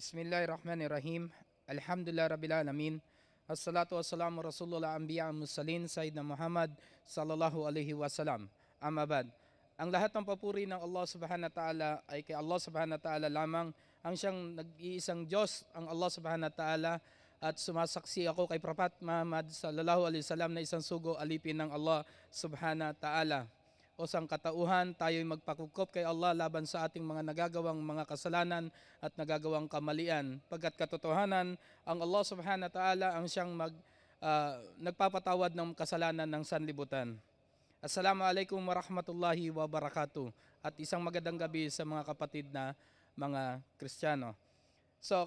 Bismillahirrahmanirrahim. Alhamdulillah Rabbil Alamin. Assalatu wassalamu Rasulullah Anbiya Musalin Sayyidina Muhammad sallallahu alaihi wasallam. Amma bad. Ang lahat ng papuri ng Allah subhanahu wa ta'ala ay kay Allah subhanahu wa ta'ala lamang, ang siyang nag-iisang Diyos, ang Allah subhanahu wa ta'ala, at sumasaksi ako kay Prophet Muhammad sallallahu alaihi wasallam na isang sugo alipin ng Allah subhanahu wa ta'ala. O sang katauhan, tayo'y magpakukop kay Allah laban sa ating mga nagagawang mga kasalanan at nagagawang kamalian. Pagkat katotohanan, ang Allah subhanahu wa ta'ala ang siyang nagpapatawad ng kasalanan ng sanlibutan. Assalamualaikum warahmatullahi wabarakatuh. At isang magandang gabi sa mga kapatid na mga Kristiyano. So,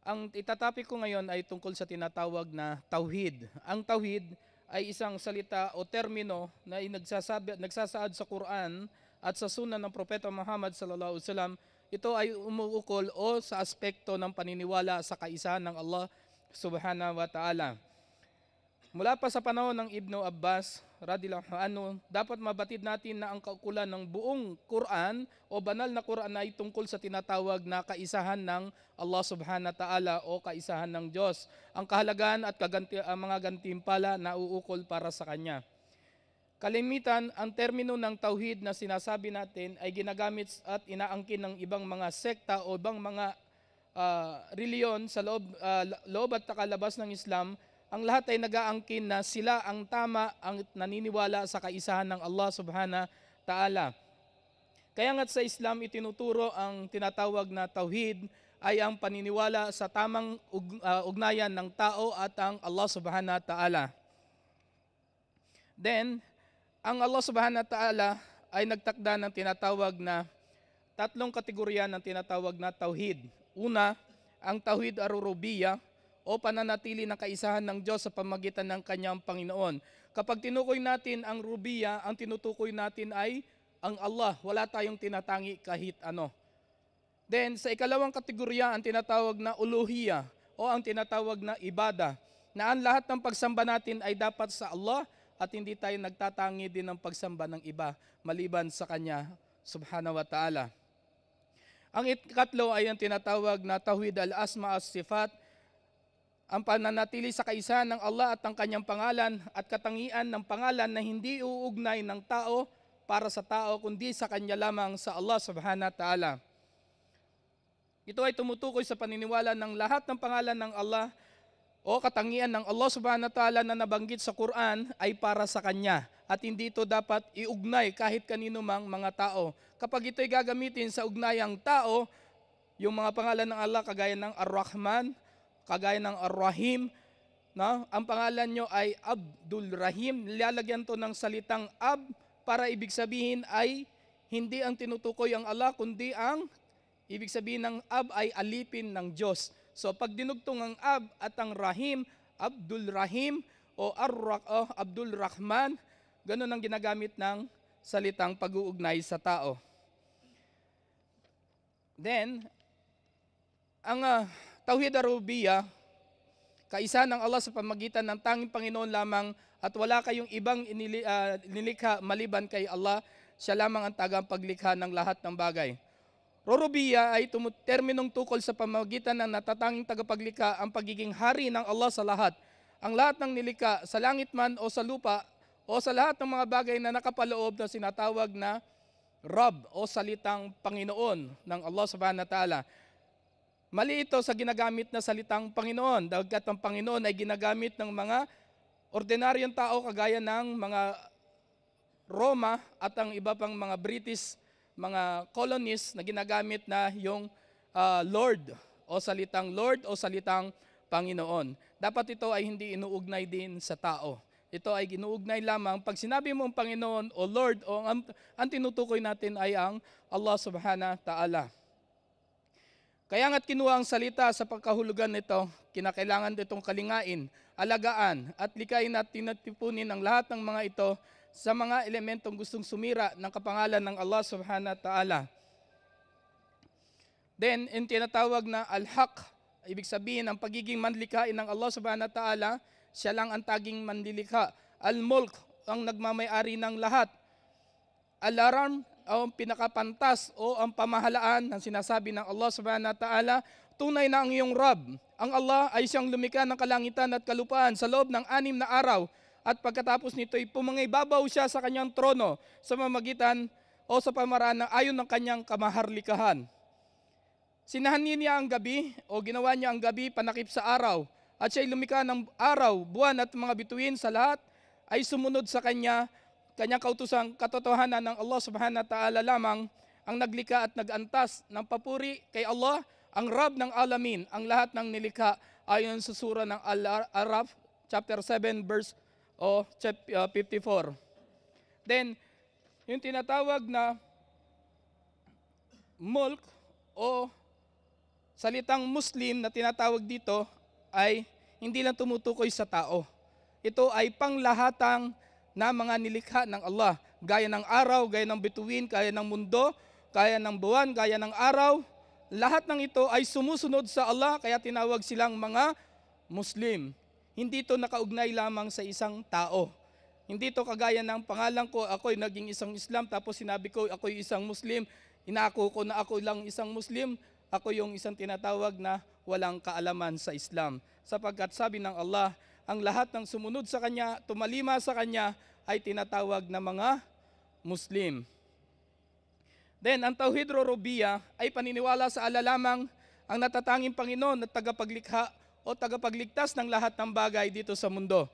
ang itatapik ko ngayon ay tungkol sa tinatawag na tauhid. Ang tauhid ay isang salita o termino na nagsasaad sa Quran at sa sunan ng Propeta Muhammad sallallahu alaihi wasallam. Ito ay umuukol o sa aspekto ng paniniwala sa kaisahan ng Allah subhanahu wa ta'ala. Mula pa sa panahon ng Ibn Abbas radhiyallahu anhu, dapat mabatid natin na ang kaukulan ng buong Quran o banal na Quran ay tungkol sa tinatawag na kaisahan ng Allah subhanahu wa ta'ala o kaisahan ng Diyos. Ang kahalagaan at mga gantimpala na uukol para sa Kanya. Kalimitan, ang termino ng tauhid na sinasabi natin ay ginagamit at inaangkin ng ibang mga sekta o ibang mga reliyon sa loob at takalabas ng Islam. Ang lahat ay nag-aangkin na sila ang tama, ang naniniwala sa kaisahan ng Allah subhanahu wa ta'ala. Kaya nga't sa Islam itinuturo ang tinatawag na tauhid ay ang paniniwala sa tamang ugnayan ng tao at ang Allah subhanahu wa ta'ala. Then, ang Allah subhanahu wa ta'ala ay nagtakda ng tinatawag na tatlong kategorya ng tinatawag na tauhid. Una, ang tauhid ar-rububiyyah o pananatili ng kaisahan ng Diyos sa pamamagitan ng Kanyang Panginoon. Kapag tinukoy natin ang rububiyyah, ang tinutukoy natin ay ang Allah. Wala tayong tinatangi kahit ano. Then, sa ikalawang kategorya, ang tinatawag na uluhiyyah o ang tinatawag na ibada, na ang lahat ng pagsamba natin ay dapat sa Allah at hindi tayo nagtatangi din ng pagsamba ng iba maliban sa Kanya subhanahu wa ta'ala. Ang ikatlo ay ang tinatawag na tauhid al-asma as-sifat, ang pananatili sa kaisahan ng Allah at ang Kanyang pangalan at katangian ng pangalan na hindi uugnay ng tao para sa tao kundi sa Kanya lamang, sa Allah subhanahu wa ta'ala. Ito ay tumutukoy sa paniniwala ng lahat ng pangalan ng Allah o katangian ng Allah subhanahu wa ta'ala na nabanggit sa Quran ay para sa Kanya at hindi ito dapat iugnay kahit kanino mang mga tao. Kapag ito'y gagamitin sa ugnayang tao, yung mga pangalan ng Allah kagaya ng Ar-Rahman, kagaya ng Ar-Rahim, no? Ang pangalan nyo ay Abdul Rahim, nilalagyan to ng salitang Ab para ibig sabihin ay hindi ang tinutukoy ang Allah, kundi ang ibig sabihin ng Ab ay alipin ng Diyos. So pag dinugtong ang Ab at ang Rahim, Abdul Rahim o Abdul Rahman, ganun ang ginagamit ng salitang pag-uugnay sa tao. Then, ang tauhid ar-rububiyyah, kaisahan ng Allah sa pamamagitan ng tanging Panginoon lamang at wala kayong ibang nilikha maliban kay Allah, siya lamang ang tagapaglikha ng lahat ng bagay. Rububiyyah ay terminong tukol sa pamamagitan ng natatanging tagapaglikha ang pagiging hari ng Allah sa lahat. Ang lahat ng nilikha sa langit man o sa lupa o sa lahat ng mga bagay na nakapaloob na sinatawag na Rab o salitang Panginoon ng Allah subhanahu wa ta'ala. Mali ito sa ginagamit na salitang Panginoon, dahil ang Panginoon ay ginagamit ng mga ordinaryong tao kagaya ng mga Roma at ang iba pang mga British, mga colonies na ginagamit na yung Lord o salitang Lord o salitang Panginoon. Dapat ito ay hindi inuugnay din sa tao. Ito ay ginuugnay lamang pag sinabi mo ang Panginoon o Lord o ang tinutukoy natin ay ang Allah subhanahu wa ta'ala. Kaya nga't kinuha ang salita sa pagkahulugan nito, kinakailangan itong kalingain, alagaan at likayin at tinatipunin ang lahat ng mga ito sa mga elementong gustong sumira ng kapangalan ng Allah subhanahu wa ta'ala. Then, yung tinatawag na al-haq, ibig sabihin ang pagiging manlikhain ng Allah subhanahu wa ta'ala, siya lang ang taging manlilikha. Al-mulk, ang nagmamay-ari ng lahat. Al-aram, o ang pinakapantas o ang pamahalaan ng sinasabi ng Allah subhanahu wa ta'ala tunay na ang iyong Rab, ang Allah ay siyang lumikha ng kalangitan at kalupaan sa loob ng 6 na araw at pagkatapos nito'y pumangibabaw siya sa kanyang trono sa mamagitan o sa pamaraan ng ayon ng kanyang kamaharlikahan. Sinahanin niya ang gabi o ginawa niya ang gabi panakip sa araw at siya'y lumikha ng araw, buwan at mga bituin sa lahat ay sumunod sa kanyang kautusang katotohanan ng Allah subhanahu wa ta'ala lamang ang naglikha at nagantas ng papuri kay Allah, ang Rab ng alamin, ang lahat ng nilikha ayon sa sura ng Al-Araf, chapter 7, verse 54. Then, yung tinatawag na mulk o salitang Muslim na tinatawag dito ay hindi lang tumutukoy sa tao. Ito ay panglahatang na mga nilikha ng Allah, gaya ng araw, gaya ng bituin, gaya ng mundo, gaya ng buwan, gaya ng araw. Lahat ng ito ay sumusunod sa Allah, kaya tinawag silang mga Muslim. Hindi ito nakaugnay lamang sa isang tao. Hindi ito kagaya ng pangalan ko, ako'y naging isang Islam, tapos sinabi ko ako'y isang Muslim, inako ko na ako lang isang Muslim, ako yung isang tinatawag na walang kaalaman sa Islam. Sapagkat sabi ng Allah, ang lahat ng sumunod sa Kanya, tumalima sa Kanya, ay tinatawag na mga Muslim. Then, ang Tauhid Rububiyya ay paniniwala sa Allah lamang ang natatanging Panginoon at tagapaglikha o tagapagligtas ng lahat ng bagay dito sa mundo.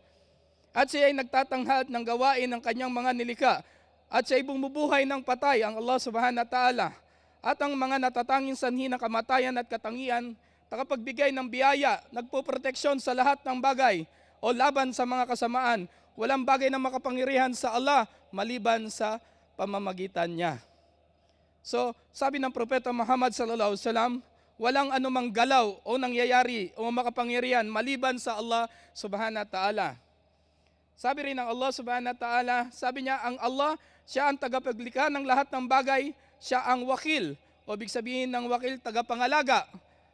At siya ay nagtatanghad ng gawain ng kanyang mga nilikha at siya ay bumubuhay ng patay, ang Allah subhanahu wa ta'ala. At ang mga natatanging sanhi ng kamatayan at katangian, tagapagbigay ng biyaya, nagpoproteksyon sa lahat ng bagay o laban sa mga kasamaan. Walang bagay na makapangyarihan sa Allah maliban sa pamamagitan niya. So, sabi ng Propeta Muhammad sallallahu alaihi wasallam, walang anumang galaw o nangyayari o makapangyarihan maliban sa Allah subhanahu wa ta'ala. Sabi rin ng Allah subhanahu wa ta'ala, sabi niya, ang Allah, siya ang tagapaglikha ng lahat ng bagay, siya ang wakil, o ibig sabihin ng wakil, tagapangalaga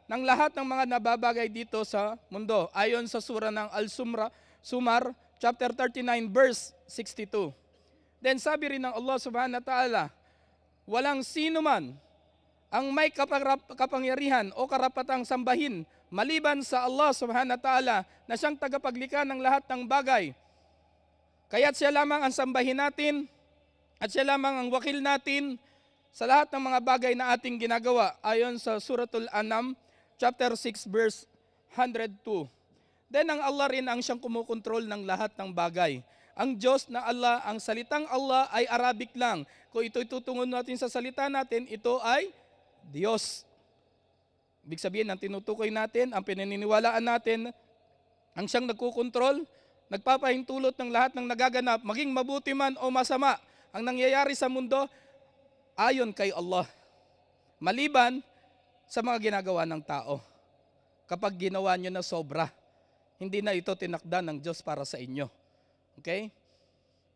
ng lahat ng mga nababagay dito sa mundo. Ayon sa sura ng Al-Sumar, chapter 39, verse 62. Then sabi rin ng Allah subhanahu wa ta'ala, walang sino man ang may kapangyarihan o karapatang sambahin maliban sa Allah subhanahu wa ta'ala na siyang tagapaglikha ng lahat ng bagay. Kaya't siya lamang ang sambahin natin at siya lamang ang wakil natin sa lahat ng mga bagay na ating ginagawa ayon sa Suratul An'am chapter 6 verse 102. Then ang Allah rin ang siyang kumukontrol ng lahat ng bagay. Ang Diyos na Allah, ang salitang Allah ay Arabic lang. Kung ito'y tutungon natin sa salita natin, ito ay Diyos. Ibig sabihin, ang tinutukoy natin, ang pinaniniwalaan natin, ang siyang nagkukontrol, nagpapahintulot ng lahat ng nagaganap, maging mabuti man o masama, ang nangyayari sa mundo, ayon kay Allah. Maliban sa mga ginagawa ng tao. Kapag ginawa nyo na sobra, hindi na ito tinakda ng Diyos para sa inyo. Okay?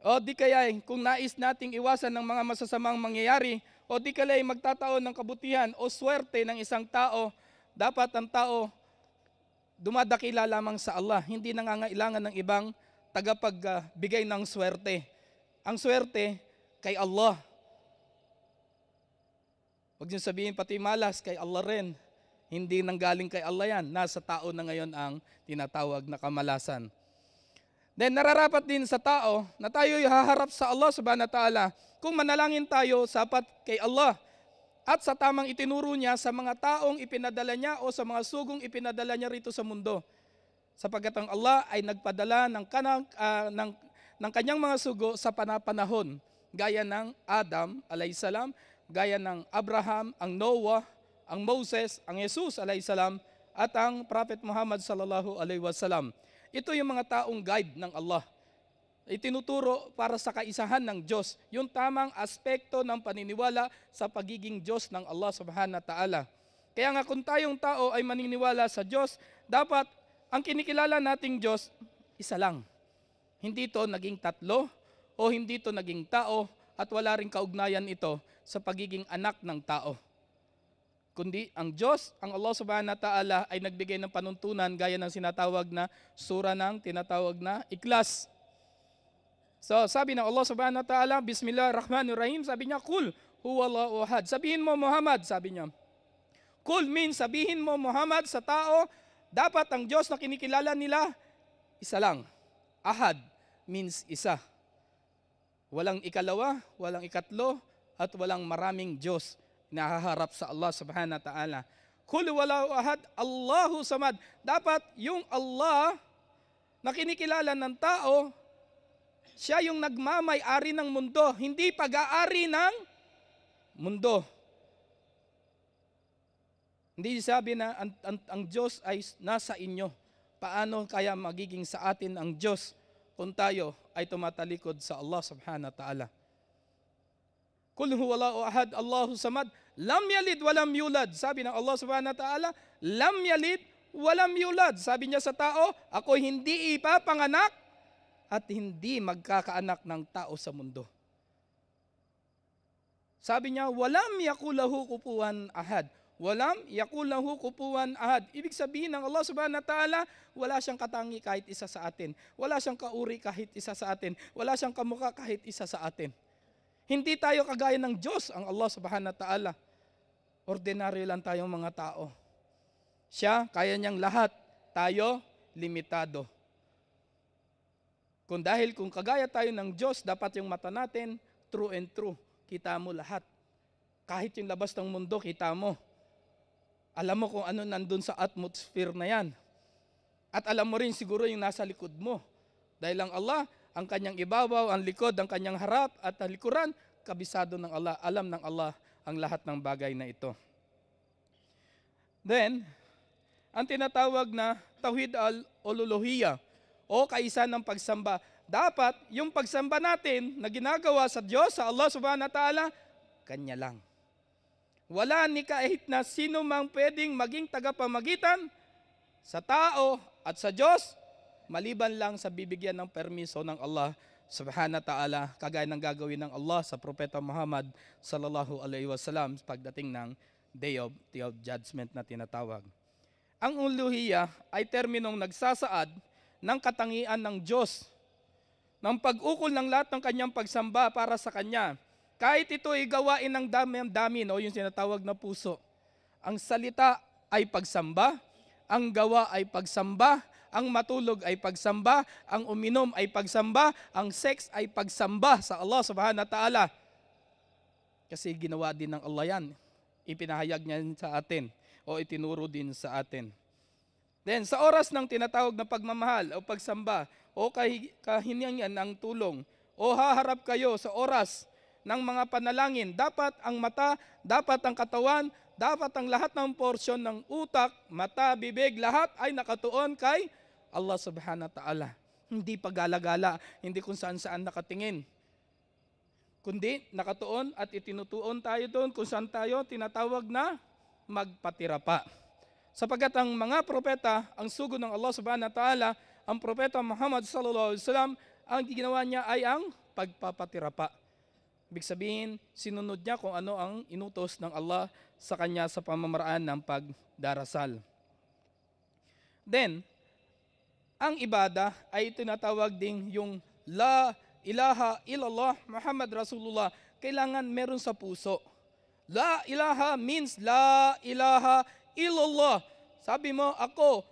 O di kaya kung nais nating iwasan ng mga masasamang mangyayari, o di kaya magtataon ng kabutihan o swerte ng isang tao, dapat ang tao dumadakila lamang sa Allah, hindi nangangailangan ng ibang tagapagbigay ng swerte. Ang swerte kay Allah. Huwag niyo sabihin pati malas kay Allah rin. Hindi nanggaling kay Allah yan. Nasa tao na ngayon ang tinatawag na kamalasan. Then nararapat din sa tao na tayo'y haharap sa Allah subhanahu wa ta'ala kung manalangin tayo sapat kay Allah at sa tamang itinuro niya sa mga taong ipinadala niya o sa mga sugong ipinadala niya rito sa mundo. Sapagkat ang Allah ay nagpadala ng kanyang mga sugo sa panapanahon gaya ng Adam alayhisalam, gaya ng Abraham, ang Noah, ang Moses, ang Jesus alayhisalam at ang Prophet Muhammad sallallahu alaihi wasallam. Ito yung mga taong guide ng Allah. Itinuturo para sa kaisahan ng Diyos, yung tamang aspekto ng paniniwala sa pagiging Diyos ng Allah subhanahu wa ta'ala. Kaya nga kung tayong tao ay maniniwala sa Diyos, dapat ang kinikilala nating Diyos, isa lang. Hindi ito naging tatlo o hindi ito naging tao at wala rin kaugnayan ito sa pagiging anak ng tao. Kundi ang Diyos, ang Allah subhanahu wa ta'ala ay nagbigay ng panuntunan gaya ng sinatawag na sura ng tinatawag na Ikhlas. So sabi ng Allah subhanahu wa ta'ala, Bismillahirrahmanirrahim, sabi niya, Qul huwallahu ahad. Sabihin mo Muhammad, sabi niya, Kul means sabihin mo Muhammad sa tao, dapat ang Diyos na kinikilala nila, isa lang. Ahad means isa. Walang ikalawa, walang ikatlo, at walang maraming Diyos na haharap sa Allah subhanahu wa ta'ala. Kul walau ahad, Allahu samad. Dapat yung Allah na kinikilala ng tao, siya yung nagmamay-ari ng mundo, hindi pag-aari ng mundo. Hindi sabi na ang Diyos ay nasa inyo. Paano kaya magiging sa atin ang Diyos kung tayo ay tumatalikod sa Allah subhanahu wa ta'ala? Kul huwallahu ahad, Allahu samad, lam yalid walam yulad. Sabi ng Allah subhanahu wa ta'ala, lam yalid walam yulad. Sabi niya sa tao, ako hindi ipapanganak at hindi magkakaanak ng tao sa mundo. Sabi niya, walam yakulahu kufuwan ahad. Walam yakulahu kufuwan ahad. Ibig sabihin ng Allah subhanahu wa ta'ala, wala siyang katangi kahit isa sa atin. Wala siyang kauri kahit isa sa atin. Wala siyang kamukha kahit isa sa atin. Hindi tayo kagaya ng Diyos, ang Allah subhanahu wa ta'ala. Ordinaryo lang tayong mga tao. Siya, kaya niyang lahat. Tayo, limitado. Kung kagaya tayo ng Diyos, dapat yung mata natin, true and true. Kita mo lahat. Kahit yung labas ng mundo, kita mo. Alam mo kung ano nandun sa atmosphere na yan. At alam mo rin siguro yung nasa likod mo. Dahil ang Allah, ang kanyang ibabaw, ang likod, ang kanyang harap, at ang likuran, kabisado ng Allah. Alam ng Allah ang lahat ng bagay na ito. Then, ang tinatawag na Tauhid al-Uluhiyya o kaisa ng pagsamba. Dapat yung pagsamba natin na ginagawa sa Diyos, sa Allah subhanahu wa ta'ala, Kanya lang. Wala ni kahit na sino mang pwedeng maging tagapamagitan sa tao at sa Diyos, maliban lang sa bibigyan ng permiso ng Allah subhanahu wa ta'ala, kagaya ng gagawin ng Allah sa Propeta Muhammad sallallahu alaihi wasallam pagdating ng Day of Judgment na tinatawag. Ang uluhiyya ay terminong nagsasaad ng katangian ng Diyos, ng pag-ukol ng lahat ng kanyang pagsamba para sa Kanya. Kahit ito ay gawain ng dami o yung sinatawag na puso. Ang salita ay pagsamba, ang gawa ay pagsamba, ang matulog ay pagsamba, ang uminom ay pagsamba, ang sex ay pagsamba sa Allah subhanahu wa ta'ala. Kasi ginawa din ng Allah yan. Ipinahayag niya sa atin o itinuro din sa atin. Then sa oras ng tinatawag na pagmamahal o pagsamba o kahiningan ng tulong o haharap kayo sa oras ng mga panalangin, dapat ang mata, dapat ang katawan, dapat ang lahat ng porsyon ng utak, mata, bibig, lahat ay nakatuon kay Allah subhanahu wa ta'ala. Hindi pagala-gala, hindi kung saan-saan nakatingin. Kundi nakatuon at itinutuon tayo doon kung saan tayo tinatawag na magpatirapa. Sapagkat ang mga propeta, ang sugo ng Allah subhanahu wa ta'ala, ang propeta Muhammad sallallahu alaihi wasallam, ang ginawa niya ay ang pagpapatirapa. Ibig sabihin, sinunod niya kung ano ang inutos ng Allah sa kanya sa pamamaraan ng pagdarasal. Then, ang ibada ay tinatawag ding yung La ilaha illallah Muhammad Rasulullah. Kailangan meron sa puso. La ilaha means La ilaha illallah. Sabi mo, ako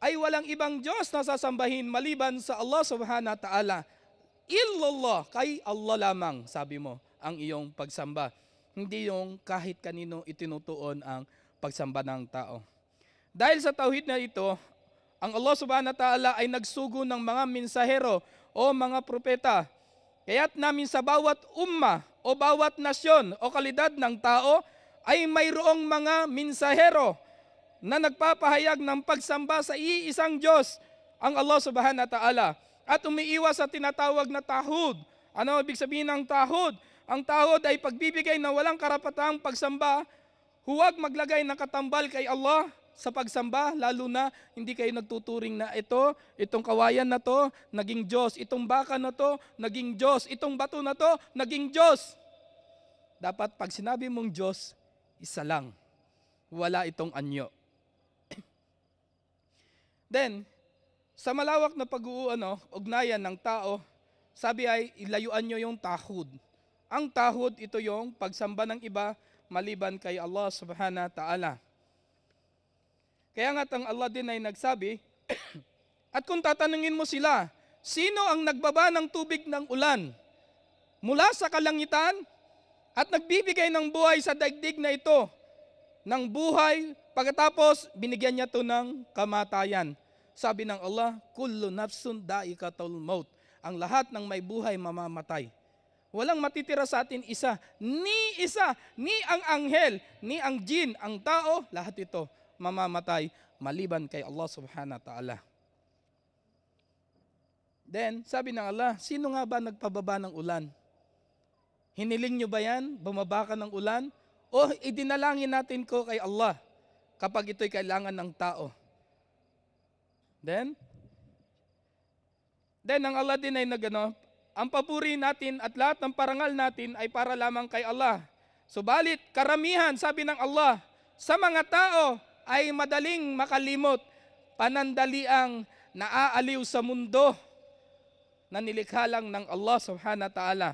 ay walang ibang Diyos na sasambahin maliban sa Allah subhanahu wa ta'ala. Illallah, kay Allah lamang, sabi mo, ang iyong pagsamba. Hindi yung kahit kanino itinutuon ang pagsamba ng tao. Dahil sa tauhid na ito, ang Allah subhanahu wa ta'ala ay nagsugo ng mga mensahero o mga propeta. Kaya't namin sa bawat umma o bawat nasyon o kalidad ng tao ay mayroong mga mensahero na nagpapahayag ng pagsamba sa iisang Diyos, ang Allah subhanahu wa ta'ala. At umiiwas sa tinatawag na tahud. Ano ibig sabihin ng tahud? Ang tahud ay pagbibigay na walang karapatang pagsamba. Huwag maglagay ng katambal kay Allah sa pagsamba, lalo na hindi kayo nagtuturing na itong kawayan na to, naging Diyos. Itong baka na to, naging Diyos. Itong bato na to, naging Diyos. Dapat pag sinabi mong Diyos, isa lang. Wala itong anyo. Then, sa malawak na ugnayan ng tao, sabi ay ilayuan nyo yung tahud. Ang tahud, ito yung pagsamba ng iba maliban kay Allah subhanahu wa ta'ala. Kaya nga ang Allah din ay nagsabi, at kung tatanungin mo sila, sino ang nagbaba ng tubig ng ulan mula sa kalangitan at nagbibigay ng buhay sa daigdig na ito, ng buhay, pagkatapos binigyan niya ito ng kamatayan. Sabi ng Allah, kullu nafsun da'ikatul maut. Ang lahat ng may buhay mamamatay. Walang matitira sa atin isa, ni ang anghel, ni ang jin, ang tao, lahat ito mamamatay maliban kay Allah subhanahu wa ta'ala. Then, sabi ng Allah, sino nga ba nagpababa ng ulan? Hiniling nyo ba yan? Bumaba ka ng ulan? O idinalangin natin ko kay Allah kapag ito'y kailangan ng tao? Then ang Allah din ay ang papuri natin at lahat ng parangal natin ay para lamang kay Allah. Subalit, karamihan, sabi ng Allah, sa mga tao ay madaling makalimot, panandaliang naaaliw sa mundo na nilikha lang ng Allah subhanahu wa ta'ala.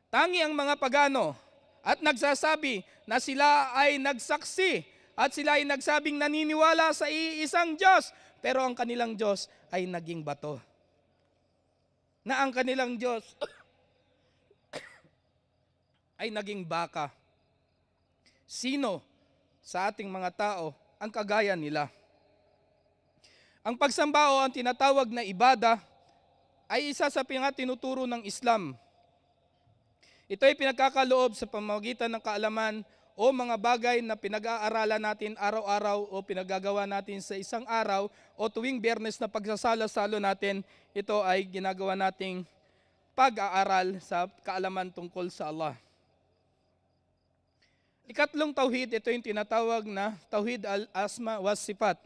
Tangi ang mga pagano at nagsasabi na sila ay nagsaksi at sila ay nagsabing naniniwala sa iisang Diyos, pero ang kanilang Diyos ay naging bato. Na ang kanilang Diyos ay naging baka. Sino sa ating mga tao ang kagaya nila? Ang pagsamba o ang tinatawag na ibada ay isa sa tinuturo ng Islam. Ito ay pinagkakaloob sa pamamagitan ng kaalaman o mga bagay na pinag-aaralan natin araw-araw o pinagagawa natin sa isang araw o tuwing Biyernes na pagsasalo-salo natin, ito ay ginagawa nating pag-aaral sa kaalaman tungkol sa Allah. Ikatlong tauhid, ito yung tinatawag na tauhid al-asma was sifat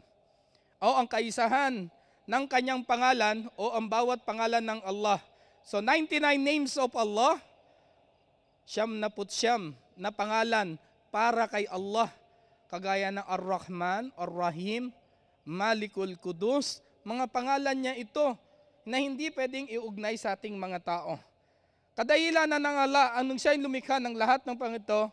o ang kaisahan ng kanyang pangalan o ang bawat pangalan ng Allah. So 99 names of Allah, 99 na pangalan para kay Allah, kagaya ng Ar-Rahman, Ar-Rahim, Malikul Qudus, mga pangalan niya ito na hindi pwedeng iugnay sa ating mga tao. Kadahilanan ng Allah, anong siya'y lumikha ng lahat ng pangito,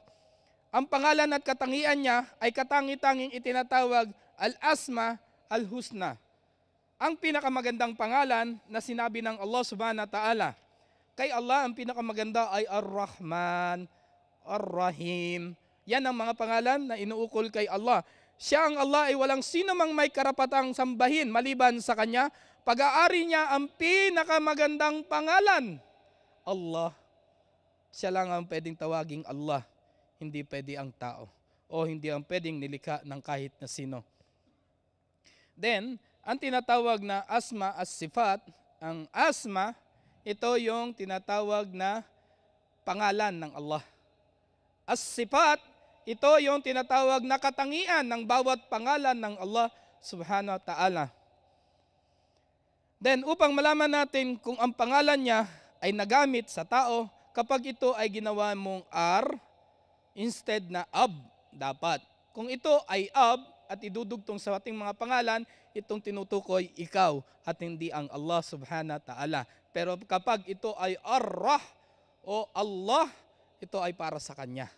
ang pangalan at katangian niya ay katangi-tanging itinatawag Al-Asma Al-Husna. Ang pinakamagandang pangalan na sinabi ng Allah subhanahu wa ta'ala. Kay Allah, ang pinakamaganda ay Ar-Rahman, Ar-Rahim. Yan ang mga pangalan na inuukol kay Allah. Siya ang Allah ay walang sino mang may karapatang sambahin maliban sa Kanya. Pag-aari niya ang pinakamagandang pangalan, Allah. Siya lang ang pwedeng tawaging Allah. Hindi pwede ang tao. O hindi ang pwedeng nilikha ng kahit na sino. Then, ang tinatawag na asma as-sifat, ang asma, ito yung tinatawag na pangalan ng Allah. As-sifat, ito yung tinatawag na katangian ng bawat pangalan ng Allah subhanahu wa ta'ala. Then, upang malaman natin kung ang pangalan niya ay nagamit sa tao, kapag ito ay ginawa mong ar, instead na ab, dapat. Kung ito ay ab, at idudugtong sa ating mga pangalan, itong tinutukoy ikaw at hindi ang Allah subhanahu wa ta'ala. Pero kapag ito ay ar-rah o Allah, ito ay para sa Kanya.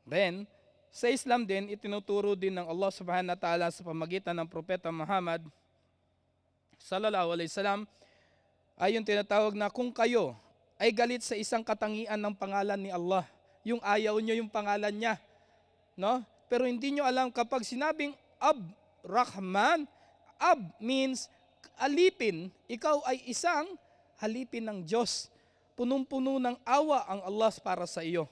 Then, sa Islam din, itinuturo din ng Allah subhanahu wa ta'ala sa pamagitan ng Propeta Muhammad sallallahu alaihi wasallam ay yung tinatawag na kung kayo ay galit sa isang katangian ng pangalan ni Allah, yung ayaw nyo yung pangalan niya, no? Pero hindi nyo alam kapag sinabing Ab-Rahman, Ab means alipin, ikaw ay isang halipin ng Diyos. Punong-puno ng awa ang Allah para sa iyo.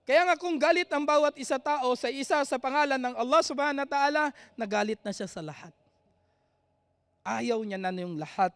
Kaya nga kung galit ang bawat isa tao sa isa sa pangalan ng Allah subhanahu wa ta'ala, nagalit na siya sa lahat. Ayaw niya na yung lahat